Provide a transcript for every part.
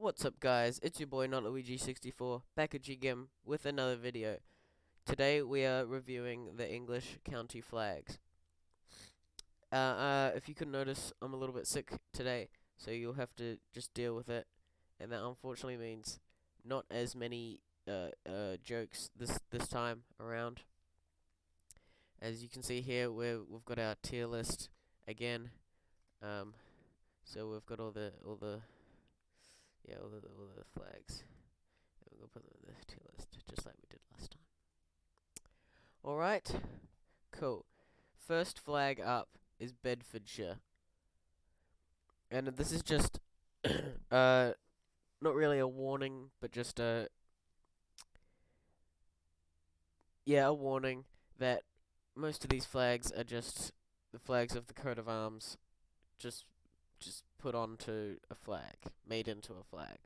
What's up guys, it's your boy NotLuigi64 back at GGim with another video. Today we are reviewing the English county flags. If you could notice, I'm a little bit sick today, so you'll have to just deal with it. And that unfortunately means not as many jokes this time around. As you can see here, we've got our tier list again. So we've got all the flags. And we're gonna put them in the tier list, just like we did last time. Alright, cool. First flag up is Bedfordshire. And this is just, not really a warning, but just a warning that most of these flags are just the flags of the coat of arms, just put onto a flag, made into a flag.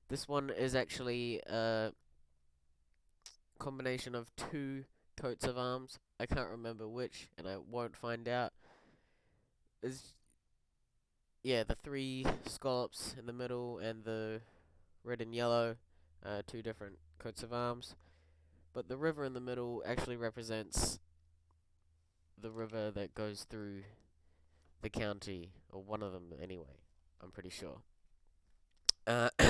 This one is actually a combination of two coats of arms. I can't remember which, and I won't find out. The three scallops in the middle and the red and yellow, two different coats of arms. But the river in the middle actually represents the river that goes through the county, or one of them anyway, I'm pretty sure. Well,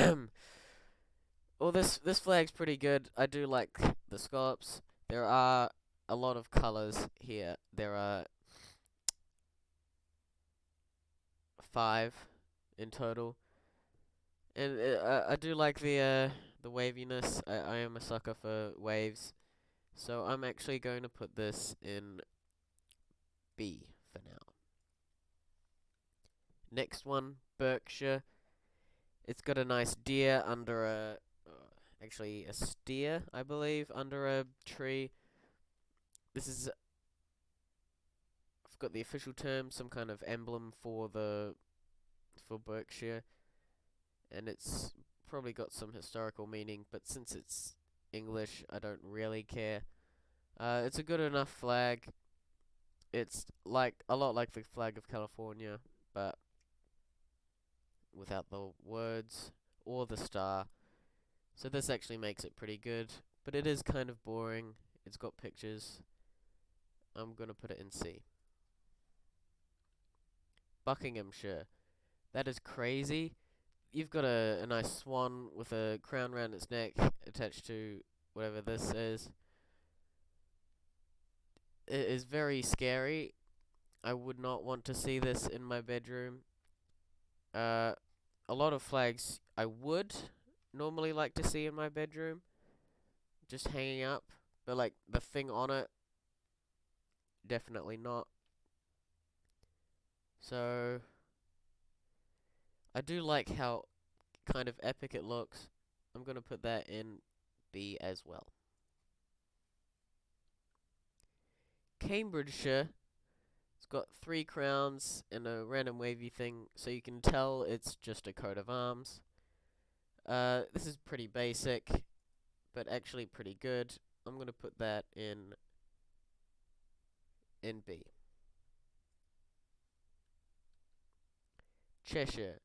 this flag's pretty good. I do like the scallops. There are a lot of colors here. There are 5 in total, and I do like the waviness. I am a sucker for waves, so I'm actually going to put this in B for now. Next one, Berkshire. It's got a nice deer under actually a steer, I believe, under a tree. This is, I forgot the official term, some kind of emblem for Berkshire, and it's probably got some historical meaning, but since it's English, I don't really care. It's a good enough flag. It's like a lot like the flag of California, but without the words or the star. So this actually makes it pretty good, but it is kind of boring. It's got pictures. I'm gonna put it in C. Buckinghamshire. That is crazy. You've got a nice swan with a crown around its neck attached to whatever this is. It is very scary. I would not want to see this in my bedroom. A lot of flags I would normally like to see in my bedroom, just hanging up, but like the thing on it, definitely not. So I do like how kind of epic it looks. I'm gonna put that in B as well. Cambridgeshire. It's got 3 crowns and a random wavy thing, so you can tell it's just a coat of arms. This is pretty basic, but actually pretty good. I'm gonna put that in B. Cheshire.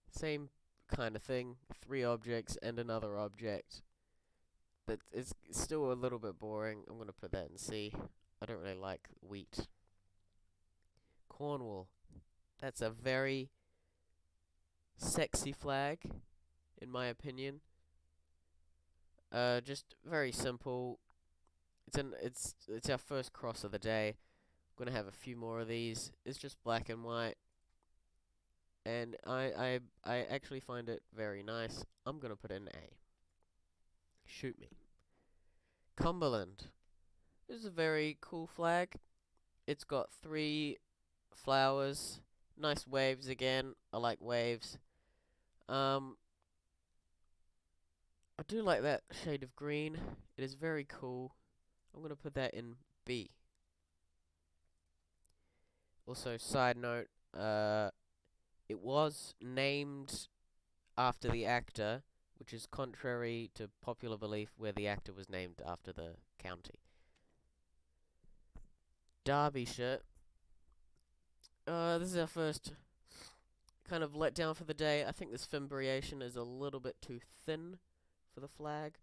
Same kind of thing. 3 objects and another object. But it's still a little bit boring. I'm gonna put that in C. I don't really like wheat. Cornwall. That's a very sexy flag, in my opinion. Just very simple. It's our first cross of the day. I'm gonna have a few more of these. It's just black and white, and I actually find it very nice. I'm gonna put it in A. Shoot me. Cumberland. This is a very cool flag. It's got 3 flowers, nice waves again. I like waves. I do like that shade of green. It is very cool. I'm gonna put that in B. Also, side note, it was named after the actor, which is contrary to popular belief where the actor was named after the county. Derbyshire. This is our first kind of let down for the day. I think this fimbriation is a little bit too thin for the flag.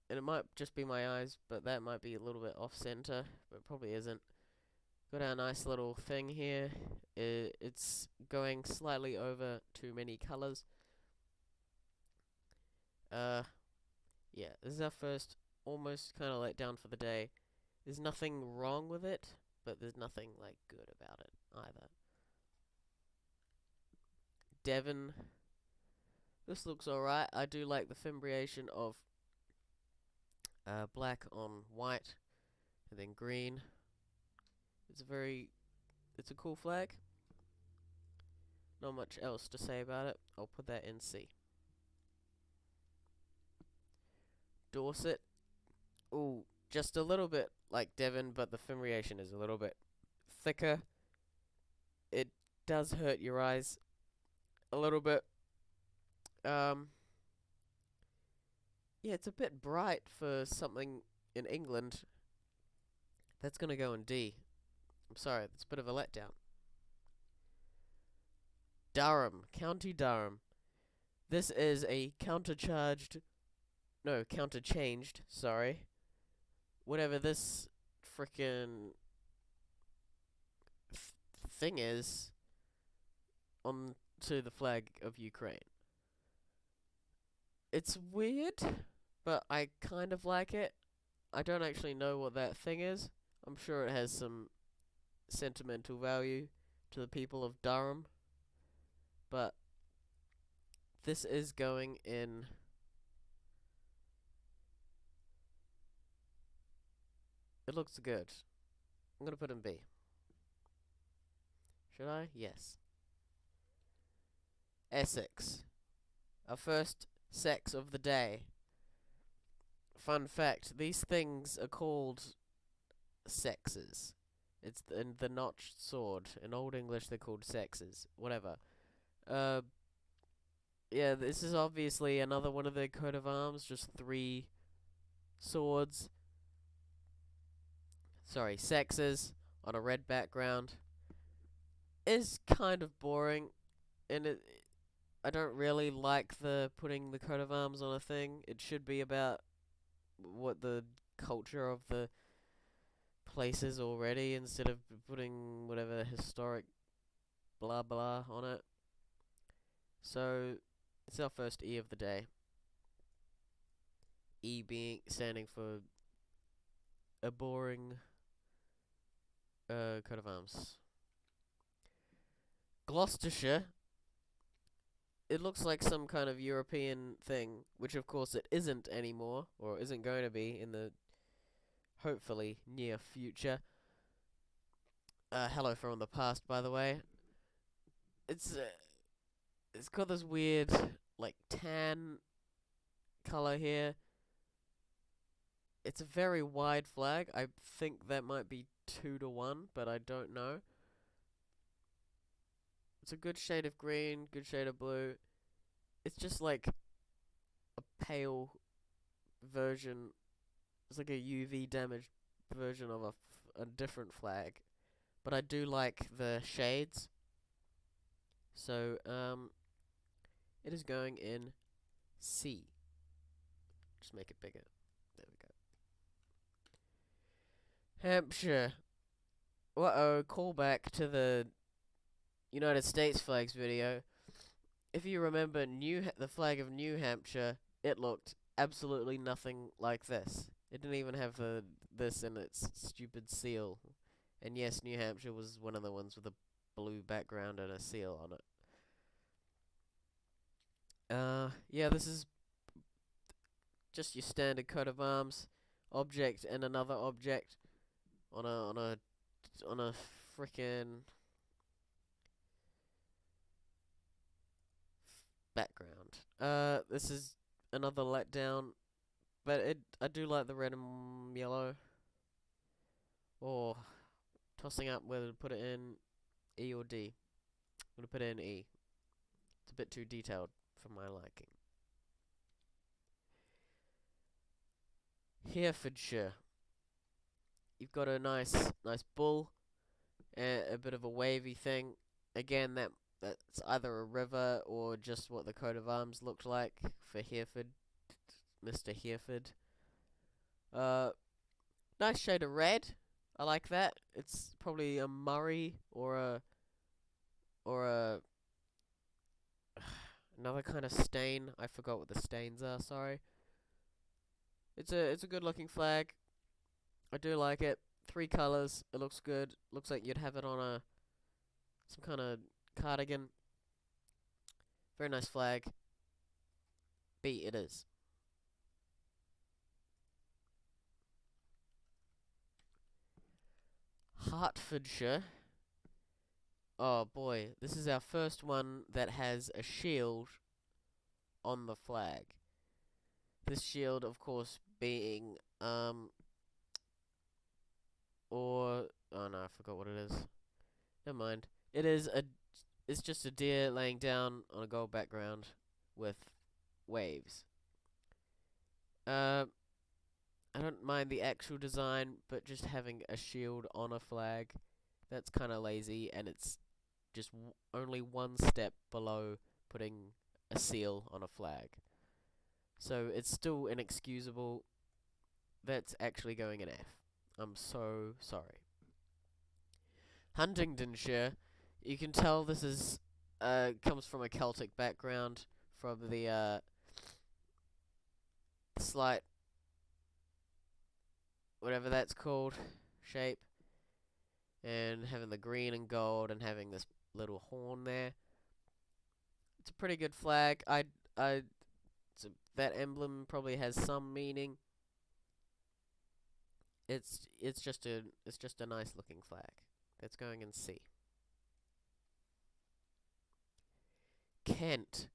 And it might just be my eyes, but that might be a little bit off center, but it probably isn't. Got our nice little thing here. It's going slightly over too many colors. Yeah, this is our first almost kind of let down for the day. There's nothing wrong with it, but there's nothing like good about it either. Devon, this looks alright. I do like the fimbriation of black on white and then green. It's a cool flag. Not much else to say about it. I'll put that in C. Dorset. Ooh, just a little bit like Devon, but the fimbriation is a little bit thicker. It does hurt your eyes a little bit. Yeah, it's a bit bright for something in England. That's gonna go in D. I'm sorry, that's a bit of a letdown. Durham, County Durham. This is a counterchanged, sorry. Whatever this frickin' thing is on to the flag of Ukraine. It's weird, but I kind of like it. I don't actually know what that thing is. I'm sure it has some sentimental value to the people of Durham, but this is going in it looks good. I'm gonna put in B. Should I? Yes. Essex. Our first sex of the day. Fun fact, these things are called sexes. It's in the notched sword. In Old English they're called sexes. Whatever. Yeah, this is obviously another one of their coat of arms, just 3 swords. Sorry, sexes on a red background. Is kind of boring, and I don't really like the putting the coat of arms on a thing. It should be about what the culture of the place is already, instead of putting whatever historic blah blah on it. So it's our first E of the day. E being standing for a boring coat of arms. Gloucestershire. It looks like some kind of European thing, which of course it isn't anymore, or isn't going to be in the hopefully near future. Hello from the past, by the way. It's got this weird like tan color here. It's a very wide flag. I think that might be 2-1, but I don't know. It's a good shade of green, good shade of blue. It's just like a pale version. It's like a UV damaged version of a different flag. But I do like the shades. So, it is going in C. Just make it bigger. There we go. Hampshire. Uh-oh, callback to the United States flags video. If you remember the flag of New Hampshire, it looked absolutely nothing like this. It didn't even have this in its stupid seal. And yes, New Hampshire was one of the ones with a blue background and a seal on it. Yeah, this is just your standard coat of arms, object and another object on a frickin' background. This is another letdown, but I do like the red and yellow. Or tossing up whether to put it in E or D. I'm gonna put it in E. It's a bit too detailed for my liking. Herefordshire. You've got a nice bull, a bit of a wavy thing. Again, that's either a river or just what the coat of arms looked like for Hereford, Mr. Hereford. Uh, Nice shade of red. I like that. It's probably a Murray or a another kind of stain. I forgot what the stains are. Sorry. It's a good looking flag. I do like it. 3 colors. It looks good. Looks like you'd have it on a some kind of cardigan. Very nice flag. B it is. Hertfordshire. Oh boy, this is our first one that has a shield on the flag. This shield, of course, being or oh no, I forgot what it is. Never mind. It's just a deer laying down on a gold background with waves. Uh, I don't mind the actual design, but just having a shield on a flag, that's kind of lazy, and it's just only one step below putting a seal on a flag. So it's still inexcusable. That's actually going an F. I'm so sorry. Huntingdonshire, you can tell this is comes from a Celtic background from the slight whatever that's called shape, and having the green and gold and having this little horn there. It's a pretty good flag. That emblem probably has some meaning. It's just a nice looking flag. That's going in C. Kent.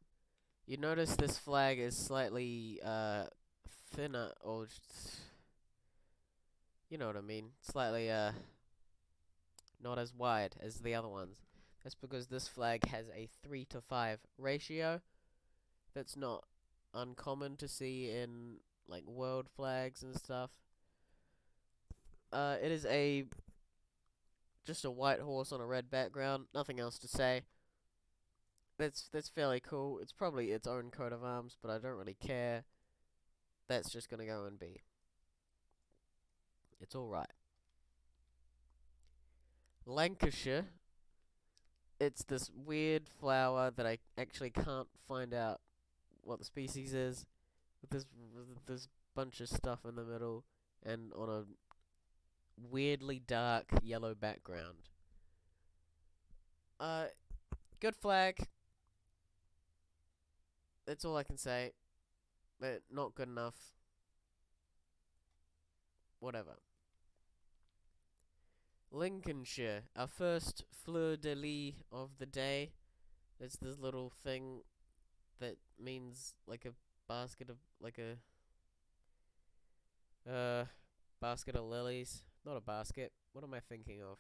You notice this flag is slightly thinner, or you know what I mean, slightly not as wide as the other ones. That's because this flag has a 3:5 ratio. That's not uncommon to see in like world flags and stuff. It is just a white horse on a red background. Nothing else to say. That's fairly cool. It's probably its own coat of arms, but I don't really care. That's just gonna go in B. It's all right. Lancashire. It's this weird flower that I actually can't find out what the species is. With this bunch of stuff in the middle and on a weirdly dark yellow background. Uh, Good flag. That's all I can say. But not good enough. Whatever. Lincolnshire, our first fleur de lis of the day. It's this little thing that means like a basket of like a basket of lilies. Not a basket. What am I thinking of?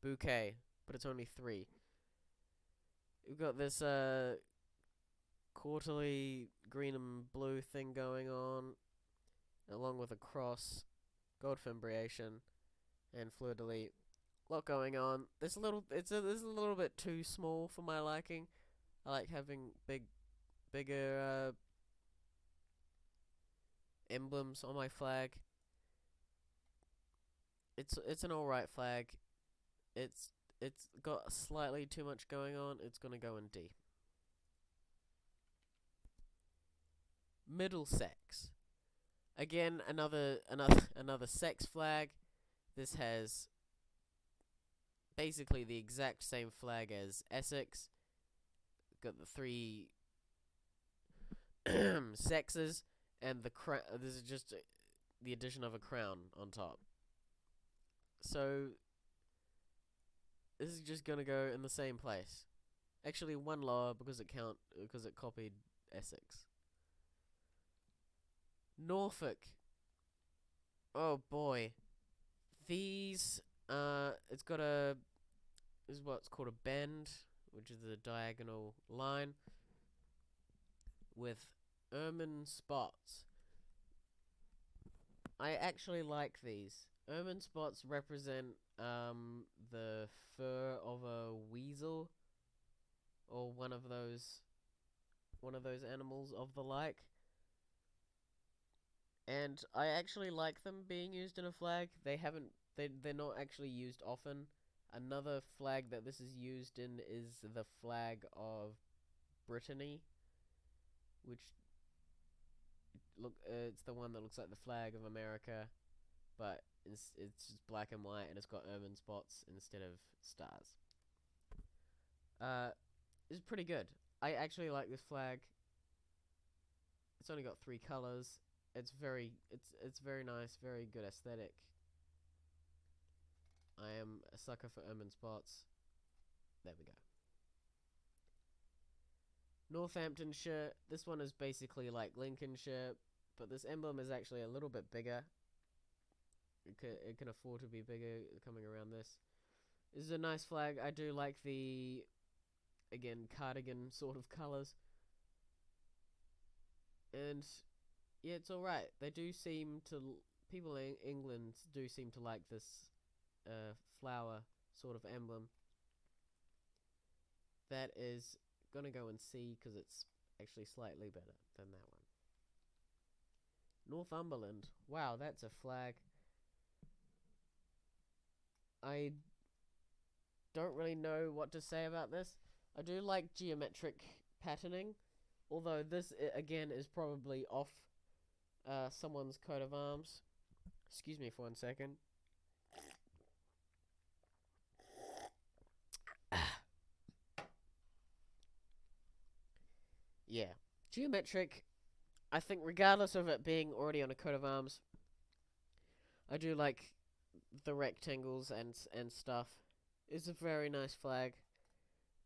Bouquet, but it's only 3. We've got this quarterly green and blue thing going on, along with a cross, gold fimbriation, and fleur de lis. Lot going on. This is a little bit too small for my liking. I like having bigger emblems on my flag. It's an alright flag. It's got slightly too much going on. It's gonna go in D. Middlesex. Again, another sex flag. This has basically the exact same flag as Essex. Got the 3 sexes and the crown. This is just the addition of a crown on top. So this is just gonna go in the same place. Actually, one lower because it copied Essex. Norfolk. Oh boy, these it's got a this is what's called a bend, which is a diagonal line with ermine spots. I actually like these. Ermine spots represent the fur of a weasel or one of those animals of the like. And I actually like them being used in a flag. They're not actually used often. Another flag that this is used in is the flag of Brittany, which it's the one that looks like the flag of America, but it's just black and white and it's got ermine spots instead of stars. Uh, it's pretty good. I actually like this flag. It's only got 3 colors. It's very nice, very good aesthetic. I am a sucker for ermine spots. There we go. Northamptonshire. This one is basically like Lincolnshire, but this emblem is actually a little bit bigger. It can afford to be bigger coming around this. This is a nice flag. I do like the, again, cardigan sort of colours. And yeah, it's alright. People in England do seem to like this flower sort of emblem. That is gonna go in C because it's actually slightly better than that one. Northumberland. Wow, that's a flag. I don't really know what to say about this. I do like geometric patterning, although this again is probably off someone's coat of arms. Excuse me for 1 second. Yeah, geometric. I think regardless of it being already on a coat of arms, I do like the rectangles and stuff. It's a very nice flag.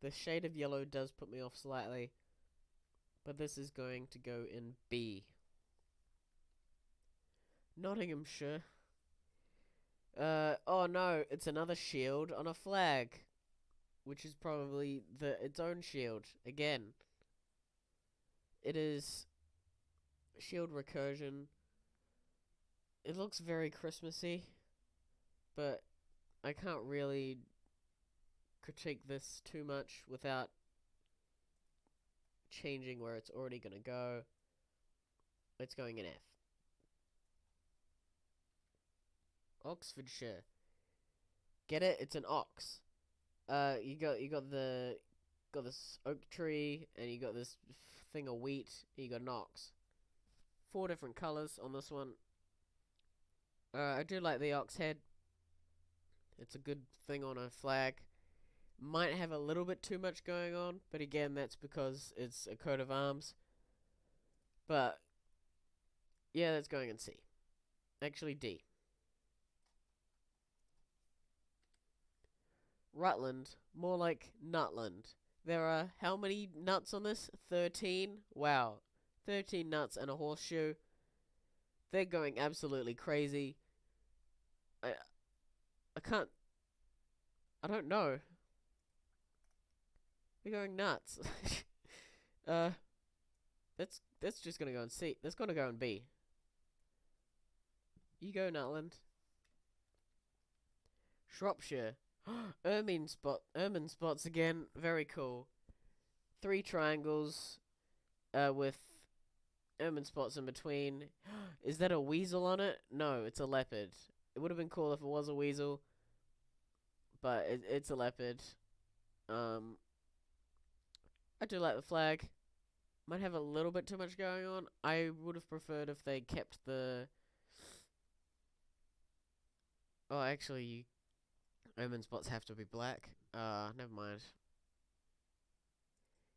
The shade of yellow does put me off slightly, but this is going to go in B. Nottinghamshire. Oh no, it's another shield on a flag, which is probably its own shield. Again, it is shield recursion. It looks very Christmassy, but I can't really critique this too much without changing where it's already gonna go. It's going in F. Oxfordshire. Get it? It's an ox. You got this oak tree, and you got this thing of wheat, and you got an ox. 4 different colors on this one. I do like the ox head. It's a good thing on a flag. Might have a little bit too much going on, but again, that's because it's a coat of arms. But yeah, that's going in C. Actually, D. Rutland, more like Nutland. There are how many nuts on this? 13? Wow. 13 nuts and a horseshoe. They're going absolutely crazy. I I can't I don't know. They're going nuts. uh that's just gonna go in C. That's gonna go in B. You go, Nutland. Shropshire. Ermine spots again. Very cool. 3 triangles with ermine spots in between. Is that a weasel on it? No, it's a leopard. It would have been cool if it was a weasel, but it's a leopard. I do like the flag. Might have a little bit too much going on. I would have preferred if they kept the. Oh, actually, ermine spots have to be black. Never mind.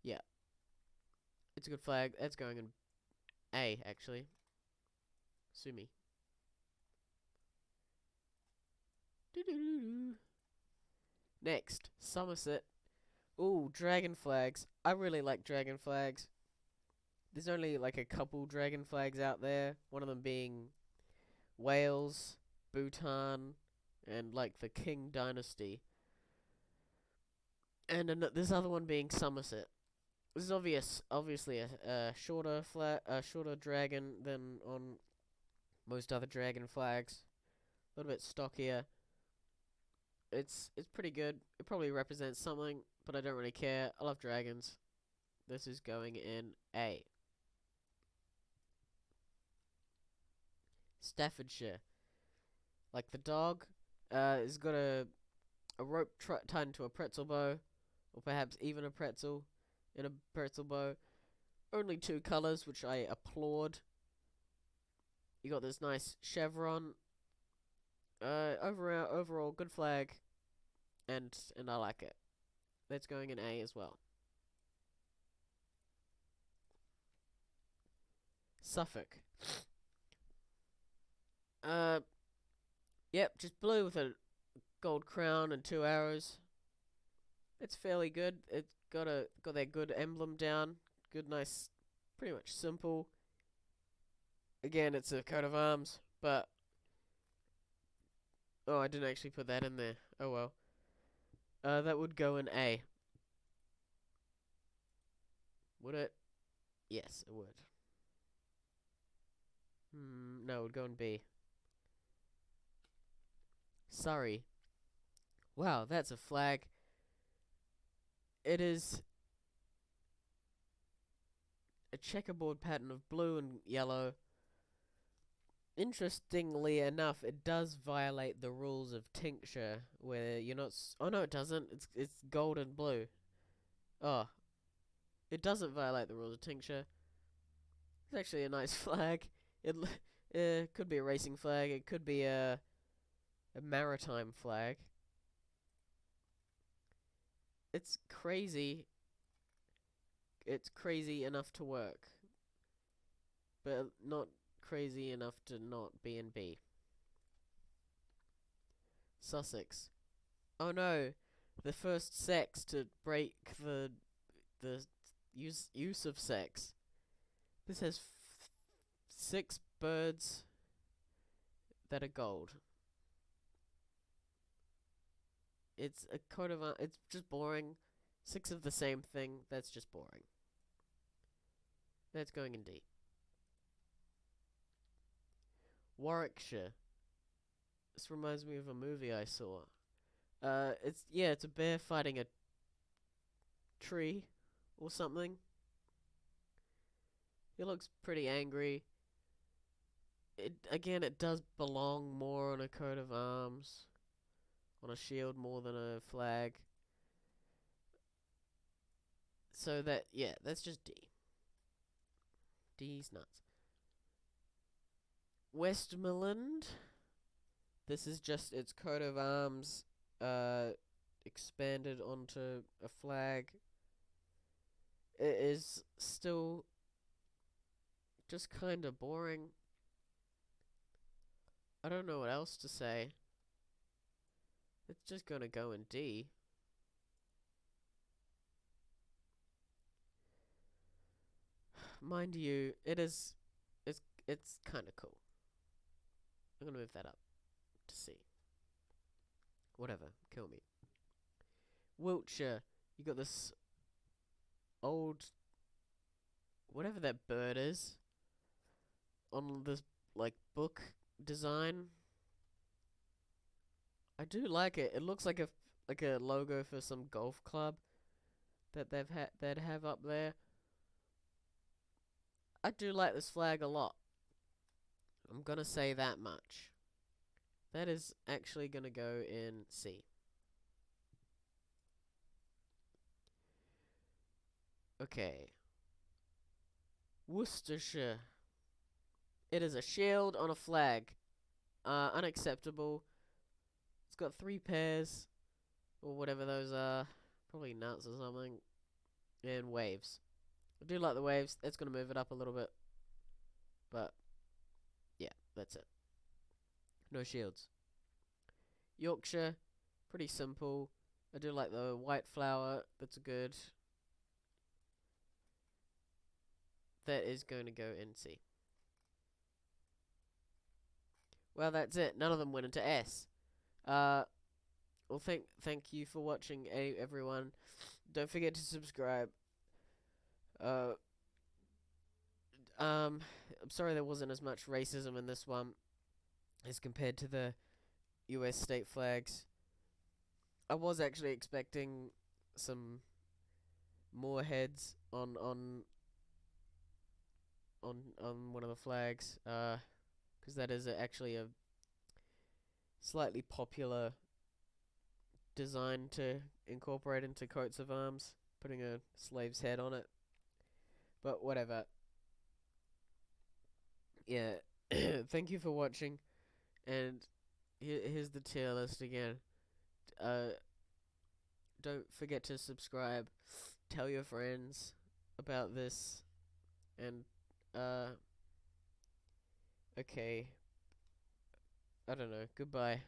Yeah, it's a good flag. That's going in A, actually. Sue me. Doo-doo-doo-doo. Next, Somerset. Ooh, dragon flags. I really like dragon flags. There's only like a couple dragon flags out there. One of them being Wales, Bhutan, and like the King Dynasty. And this other one being Somerset. This is obviously a shorter dragon than on most other dragon flags. A little bit stockier. It's pretty good. It probably represents something, but I don't really care. I love dragons. This is going in A. Staffordshire. Like the dog, has got a rope tied into a pretzel bow, or perhaps even a pretzel in a pretzel bow. Only two colours, which I applaud. You got this nice chevron. Overall good flag, and I like it. That's going in A as well. Suffolk. Uh, yep, just blue with a gold crown and two arrows. It's fairly good. It's got their good emblem down. Good, nice, pretty much simple. Again, it's a coat of arms, but oh, I didn't actually put that in there. Oh well. That would go in A. Would it? Yes, it would. No, it would go in B. Surrey. Wow, that's a flag. It is a checkerboard pattern of blue and yellow. Interestingly enough, it does violate the rules of tincture, where you're not. Oh no, it doesn't. It's gold and blue. Oh, it doesn't violate the rules of tincture. It's actually a nice flag. It could be a racing flag. It could be a maritime flag. It's crazy. It's crazy enough to work, but not crazy enough to not be in B. Sussex. Oh no, the first sex to break the use of sex. This has 6 birds that are gold. It's a coat of it's just boring. 6 of the same thing. That's just boring. That's going in D. Warwickshire. This reminds me of a movie I saw. It's a bear fighting a tree or something. He looks pretty angry. It does belong more on a coat of arms, on a shield more than a flag. So that's just D. D's nuts. Westmoreland. This is just its coat of arms, expanded onto a flag. It is still just kind of boring. I don't know what else to say. It's just gonna go in D. Mind you, it's kind of cool. I'm gonna move that up to C. Whatever, kill me. Wiltshire, you got this old, whatever that bird is, on this like book design. I do like it. It looks like a logo for some golf club that they'd have up there. I do like this flag a lot. I'm gonna say that much. That is actually gonna go in C. Okay. Worcestershire. It is a shield on a flag. Unacceptable. It's got 3 pairs, or whatever those are. Probably nuts or something. And waves. I do like the waves. That's gonna move it up a little bit. But, yeah, that's it. No shields. Yorkshire. Pretty simple. I do like the white flower. That's good. That is going to go in C. Well, that's it. None of them went into S. Well, thank you for watching, everyone. Don't forget to subscribe. Uh, I'm sorry there wasn't as much racism in this one as compared to the US state flags. I was actually expecting some more heads on one of the flags, 'cause that is actually a slightly popular design to incorporate into coats of arms, putting a slave's head on it. But whatever. Yeah. Thank you for watching, and here's the tier list again. Uh, don't forget to subscribe, tell your friends about this, and okay. I don't know. Goodbye.